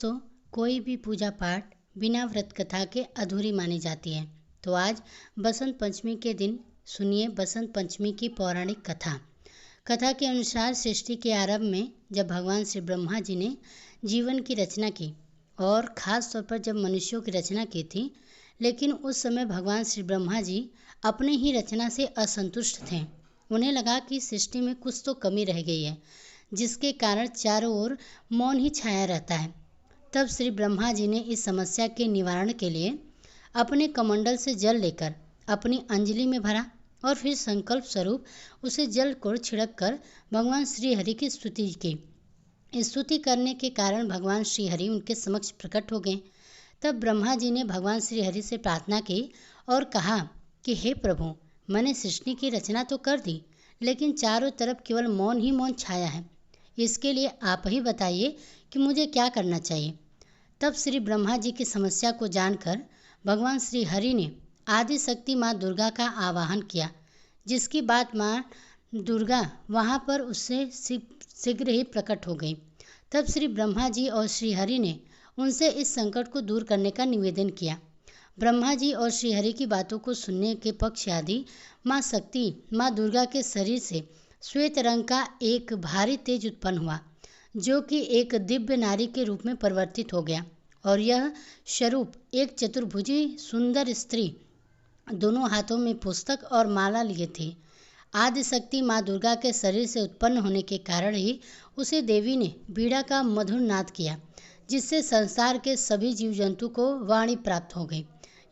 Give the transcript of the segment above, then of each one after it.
दोस्तों, कोई भी पूजा पाठ बिना व्रत कथा के अधूरी मानी जाती है। तो आज बसंत पंचमी के दिन सुनिए बसंत पंचमी की पौराणिक कथा। कथा के अनुसार सृष्टि के आरंभ में जब भगवान श्री ब्रह्मा जी ने जीवन की रचना की और ख़ास तौर पर जब मनुष्यों की रचना की थी, लेकिन उस समय भगवान श्री ब्रह्मा जी अपने ही रचना से असंतुष्ट थे। उन्हें लगा कि सृष्टि में कुछ तो कमी रह गई है, जिसके कारण चारों ओर मौन ही छाया रहता है। तब श्री ब्रह्मा जी ने इस समस्या के निवारण के लिए अपने कमंडल से जल लेकर अपनी अंजलि में भरा और फिर संकल्प स्वरूप उसे जल को छिड़क कर भगवान श्री हरि की स्तुति की। स्तुति करने के कारण भगवान श्री हरि उनके समक्ष प्रकट हो गए। तब ब्रह्मा जी ने भगवान श्री हरि से प्रार्थना की और कहा कि हे प्रभु, मैंने सृष्टि की रचना तो कर दी, लेकिन चारों तरफ केवल मौन ही मौन छाया है। इसके लिए आप ही बताइए कि मुझे क्या करना चाहिए। तब श्री ब्रह्मा जी की समस्या को जानकर भगवान श्री हरि ने आदि शक्ति माँ दुर्गा का आवाहन किया, जिसकी बात माँ दुर्गा वहाँ पर उससे शीघ्र ही प्रकट हो गई। तब श्री ब्रह्मा जी और श्री हरि ने उनसे इस संकट को दूर करने का निवेदन किया। ब्रह्मा जी और श्री हरि की बातों को सुनने के पक्षादि माँ शक्ति माँ दुर्गा के शरीर से श्वेत रंग का एक भारी तेज उत्पन्न हुआ, जो कि एक दिव्य नारी के रूप में परिवर्तित हो गया। और यह स्वरूप एक चतुर्भुजी सुंदर स्त्री दोनों हाथों में पुस्तक और माला लिए थे। आदि शक्ति माँ दुर्गा के शरीर से उत्पन्न होने के कारण ही उसे देवी ने बीड़ा का मधुर नाद किया, जिससे संसार के सभी जीव जंतु को वाणी प्राप्त हो गई,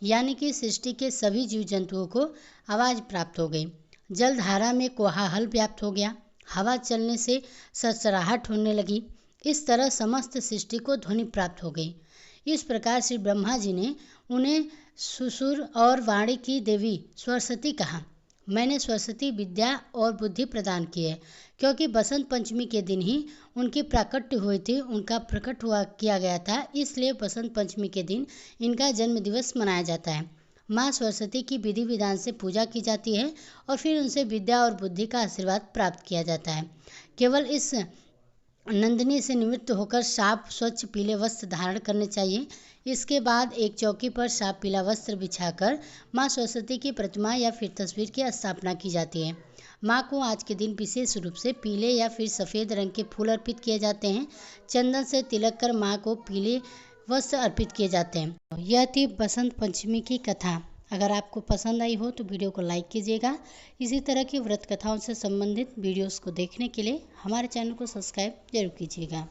यानी कि सृष्टि के सभी जीव जंतुओं को आवाज़ प्राप्त हो गई। जलधारा में कोलाहल व्याप्त हो गया, हवा चलने से सरसराहट होने लगी। इस तरह समस्त सृष्टि को ध्वनि प्राप्त हो गई। इस प्रकार श्री ब्रह्मा जी ने उन्हें सुसुर और वाणी की देवी सरस्वती कहा। मैंने सरस्वती विद्या और बुद्धि प्रदान की है, क्योंकि बसंत पंचमी के दिन ही उनकी प्राकट्य हुई थी, उनका प्रकट हुआ किया गया था। इसलिए बसंत पंचमी के दिन इनका जन्म दिवस मनाया जाता है। माँ सरस्वती की विधि विधान से पूजा की जाती है और फिर उनसे विद्या और बुद्धि का आशीर्वाद प्राप्त किया जाता है। केवल इस नंदिनी से निवृत्त होकर साफ स्वच्छ पीले वस्त्र धारण करने चाहिए। इसके बाद एक चौकी पर साफ पीला वस्त्र बिछाकर माँ सरस्वती की प्रतिमा या फिर तस्वीर की स्थापना की जाती है। माँ को आज के दिन विशेष रूप से पीले या फिर सफ़ेद रंग के फूल अर्पित किए जाते हैं। चंदन से तिलक कर माँ को पीले वस्त्र अर्पित किए जाते हैं। यह थी बसंत पंचमी की कथा। अगर आपको पसंद आई हो तो वीडियो को लाइक कीजिएगा। इसी तरह की व्रत कथाओं से संबंधित वीडियोस को देखने के लिए हमारे चैनल को सब्सक्राइब जरूर कीजिएगा।